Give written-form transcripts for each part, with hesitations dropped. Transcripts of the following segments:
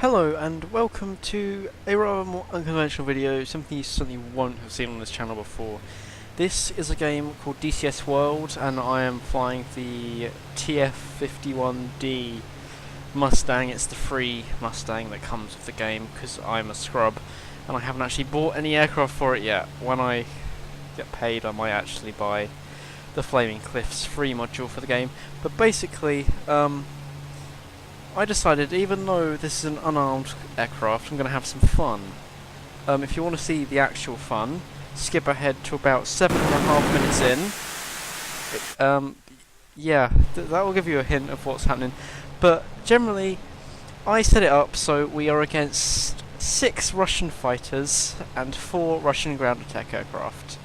Hello and welcome to a rather more unconventional video, something you certainly won't have seen on this channel before. This is a game called DCS World and I am flying the TF-51D Mustang. It's the free Mustang that comes with the game because I'm a scrub and I haven't actually bought any aircraft for it yet. When I get paid I might actually buy the Flaming Cliffs free module for the game, but basically I decided, even though this is an unarmed aircraft, I'm going to have some fun. If you want to see the actual fun, skip ahead to about 7.5 minutes in. Yeah, that will give you a hint of what's happening. But generally, I set it up so we are against 6 Russian fighters and 4 Russian ground attack aircraft.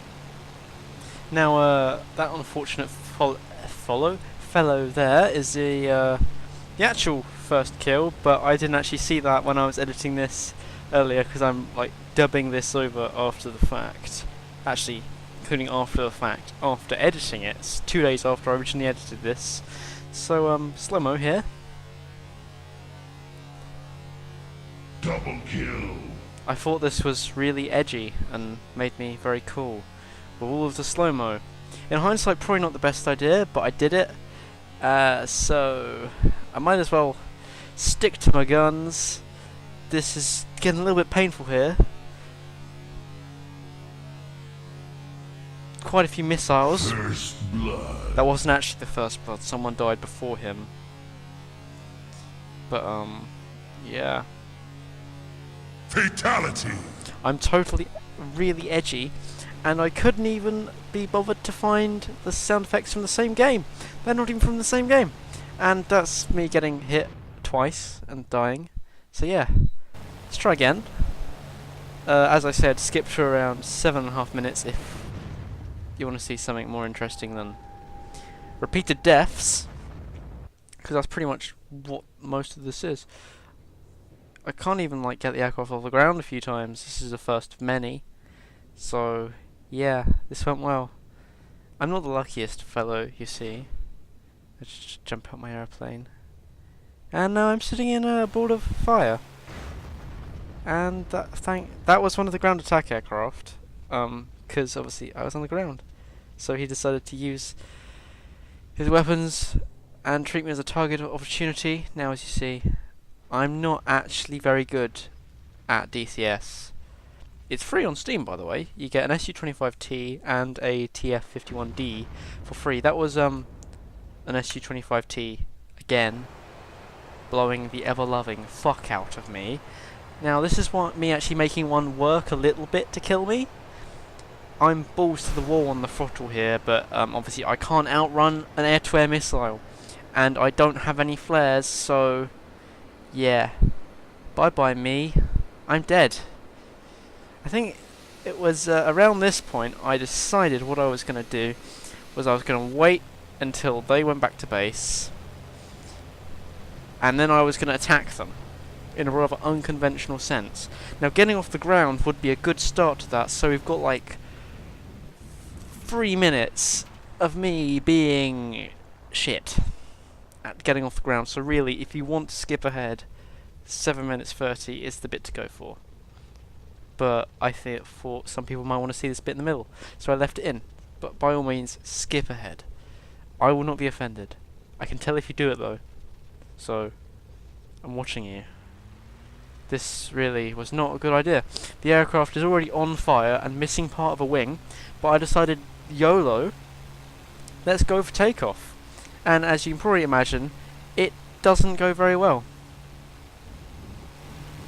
Now, that unfortunate fellow there is the actual first kill, but I didn't actually see that when I was editing this earlier because I'm like dubbing this over after the fact. Actually, including after the fact, after editing it. It's 2 days after I originally edited this. So, slow-mo here. Double kill. I thought this was really edgy and made me very cool with all of the slow-mo. In hindsight, probably not the best idea, but I did it. So I might as well stick to my guns. This is getting a little bit painful here. Quite a few missiles. First blood. That wasn't actually the first blood, someone died before him. But yeah. Fatality. I'm totally really edgy, and I couldn't even be bothered to find the sound effects from the same game. They're not even from the same game. And that's me getting hit twice and dying. So yeah, let's try again. As I said, skip to around 7.5 minutes if you want to see something more interesting than repeated deaths, because that's pretty much what most of this is. I can't even like get the aircraft off the ground a few times. This is the first of many. So yeah, this went well. I'm not the luckiest fellow, you see. I just jump out my airplane. And now I'm sitting in a board of fire. And that was one of the ground attack aircraft. Because obviously I was on the ground. So he decided to use his weapons and treat me as a target of opportunity. Now as you see, I'm not actually very good at DCS. It's free on Steam, by the way. You get an Su-25T and a TF-51D for free. That was an Su-25T again, blowing the ever-loving fuck out of me. Now this is me actually making one work a little bit to kill me. I'm balls to the wall on the throttle here, but obviously I can't outrun an air-to-air missile, and I don't have any flares, so yeah, bye-bye me. I'm dead. I think it was around this point I decided what I was going to do was I was going to wait until they went back to base, and then I was going to attack them in a rather unconventional sense. Now getting off the ground would be a good start to that, so we've got like 3 minutes of me being shit at getting off the ground. So really, if you want to skip ahead, 7 minutes 30 is the bit to go for. But I thought some people might want to see this bit in the middle, so I left it in. But by all means, skip ahead. I will not be offended. I can tell if you do it though. So, I'm watching you. This really was not a good idea. The aircraft is already on fire and missing part of a wing, but I decided, YOLO, let's go for takeoff. And as you can probably imagine, it doesn't go very well.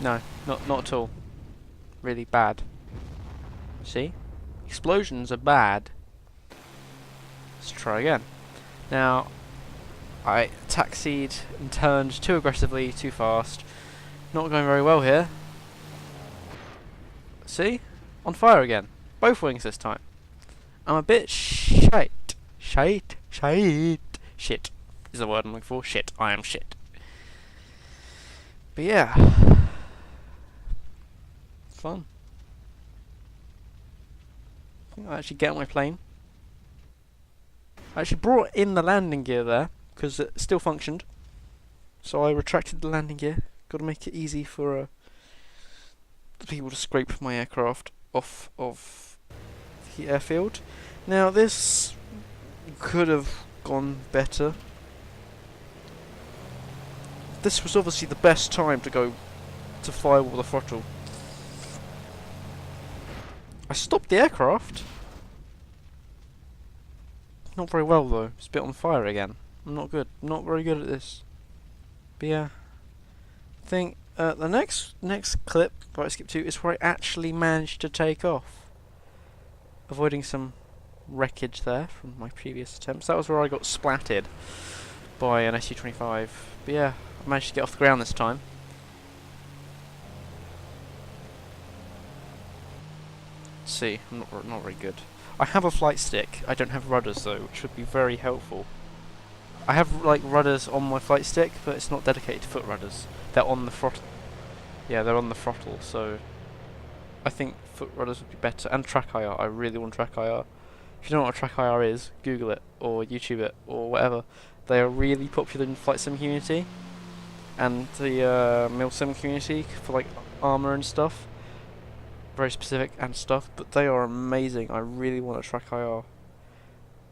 No, not at all. Really bad. See? Explosions are bad. Let's try again. Now, I taxied and turned too aggressively, too fast. Not going very well here. See? On fire again. Both wings this time. I'm a bit shite. Shite is the word I'm looking for. Shit. I am shit. But yeah. Fun. I think I'll actually get on my plane. I actually brought in the landing gear there because it still functioned. So I retracted the landing gear, got to make it easy for the people to scrape my aircraft off of the airfield. Now this could have gone better. This was obviously the best time to go to firewall the throttle. I stopped the aircraft. Not very well though. It's a bit on fire again. I'm not good. Not very good at this. But yeah, I think the next clip that I skip to is where I actually managed to take off, avoiding some wreckage there from my previous attempts. That was where I got splatted by an Su-25. But yeah, I managed to get off the ground this time. Let's see, I'm not very good. I have a flight stick. I don't have rudders though, which would be very helpful. I have like rudders on my flight stick, but it's not dedicated to foot rudders. They're on the throttle. Yeah, they're on the throttle, so I think foot rudders would be better. And track IR. I really want track IR. If you don't know what track IR is, Google it or YouTube it or whatever. They are really popular in the flight sim community and the mil sim community for like armor and stuff. Very specific and stuff, but they are amazing. I really want a track IR.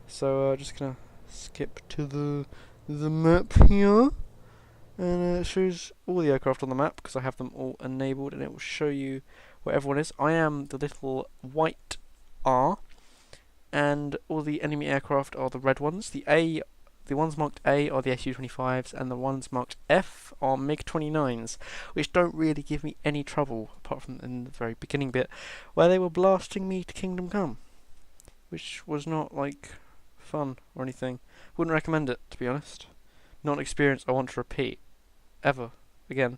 So just gonna skip to the map here, and it shows all the aircraft on the map because I have them all enabled, and it will show you where everyone is. I am the little white R, and all the enemy aircraft are the red ones. The ones marked A are the Su-25s, and the ones marked F are Mig-29s, which don't really give me any trouble, apart from in the very beginning bit, where they were blasting me to Kingdom Come, which was not, like, fun or anything. Wouldn't recommend it, to be honest. Not an experience I want to repeat, ever, again,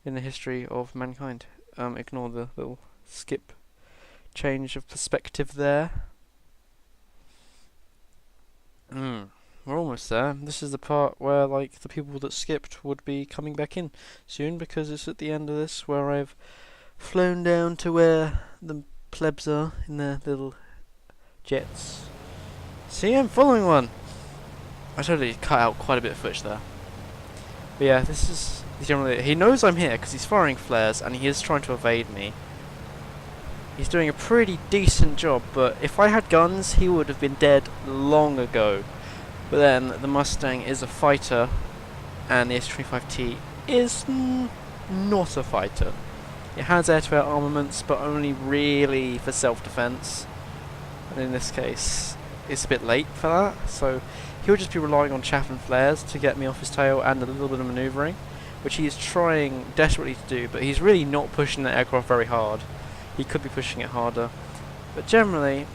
in the history of mankind. Ignore the little skip change of perspective there. We're almost there. This is the part where like the people that skipped would be coming back in soon, because it's at the end of this where I've flown down to where the plebs are in their little jets. See, I'm following one. I totally cut out quite a bit of footage there. But yeah, this is generally. He knows I'm here because he's firing flares and he is trying to evade me. He's doing a pretty decent job, but if I had guns, he would have been dead long ago. But then the Mustang is a fighter, and the Su-25T is not a fighter. It has air-to-air armaments, but only really for self-defense. And in this case, it's a bit late for that, so he'll just be relying on chaff and flares to get me off his tail and a little bit of manoeuvring, which he is trying desperately to do, but he's really not pushing that aircraft very hard. He could be pushing it harder. But generally,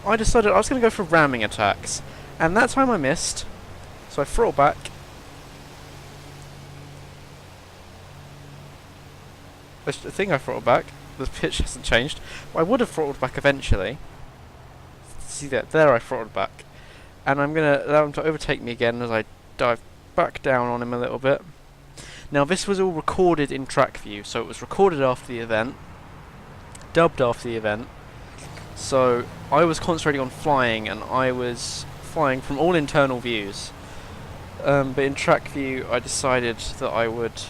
I decided I was going to go for ramming attacks. And that time I missed, so I throttled back. I think I throttled back. The pitch hasn't changed. But I would have throttled back eventually. See that? There I throttled back. And I'm going to allow him to overtake me again as I dive back down on him a little bit. Now this was all recorded in track view, so it was recorded after the event, dubbed after the event. So I was concentrating on flying, and I was flying from all internal views, but in track view I decided that I would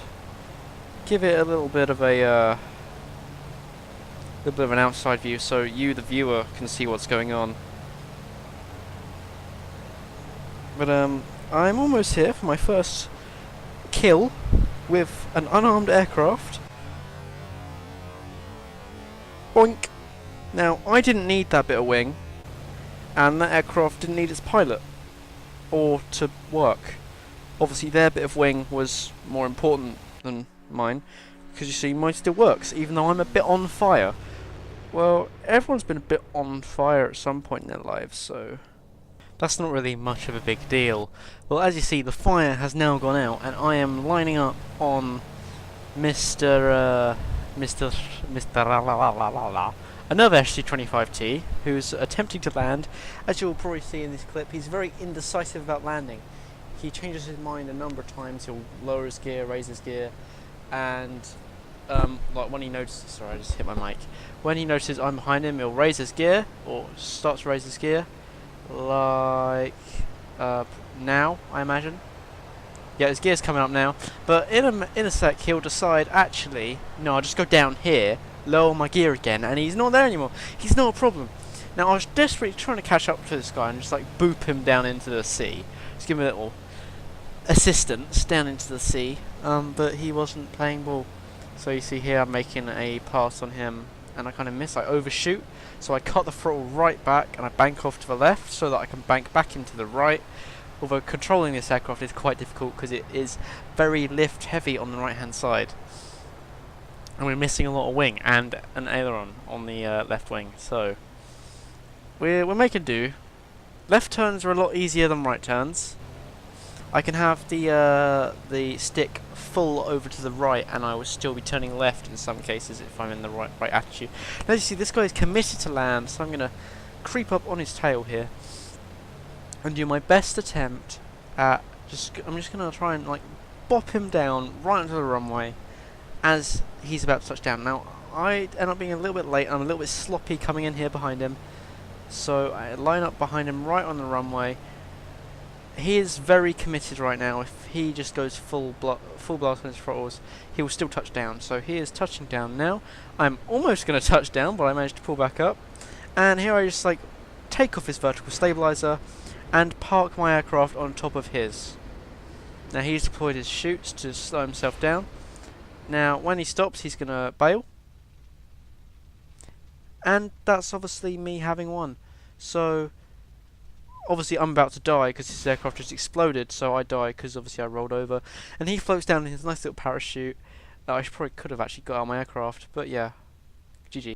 give it a little bit of an outside view, so you, the viewer, can see what's going on. But I'm almost here for my first kill with an unarmed aircraft. Boink! Now I didn't need that bit of wing, and that aircraft didn't need its pilot or to work. Obviously their bit of wing was more important than mine, because you see mine still works even though I'm a bit on fire. Well, everyone's been a bit on fire at some point in their lives, so that's not really much of a big deal. Well, as you see, the fire has now gone out and I am lining up on Mr. Another Su-25T, who's attempting to land. As you'll probably see in this clip, he's very indecisive about landing. He changes his mind a number of times. He'll lower his gear, raise his gear, and like when he notices, sorry, I just hit my mic. When he notices I'm behind him, he'll raise his gear, or start to raise his gear, like now, I imagine. Yeah, his gear's coming up now. But in a sec, he'll decide, actually, no, I'll just go down here, lower my gear again, and he's not there anymore. He's not a problem. Now, I was desperately trying to catch up to this guy and just, like, boop him down into the sea. Just give him a little assistance down into the sea. But he wasn't playing ball. So you see here, I'm making a pass on him, and I kind of miss. I overshoot. So I cut the throttle right back, and I bank off to the left so that I can bank back into the right. Although controlling this aircraft is quite difficult because it is very lift heavy on the right hand side. And we're missing a lot of wing and an aileron on the left wing. So we're making do. Left turns are a lot easier than right turns. I can have the stick full over to the right, and I will still be turning left in some cases if I'm in the right attitude. Now you see this guy is committed to land, so I'm going to creep up on his tail here and do my best attempt at I'm just going to try and like bop him down right onto the runway as he's about to touch down. Now I end up being a little bit late. I'm a little bit sloppy coming in here behind him, so I line up behind him right on the runway. He is very committed right now. If he just goes full blast on his throttles, he will still touch down. So he is touching down now. I'm almost going to touch down, but I managed to pull back up. And here I just like take off his vertical stabilizer and park my aircraft on top of his. Now he's deployed his chutes to slow himself down. Now when he stops, he's going to bail. And that's obviously me having won. So obviously I'm about to die because his aircraft just exploded, so I die because obviously I rolled over. And he floats down in his nice little parachute. I probably could have actually got out of my aircraft, but yeah, GG.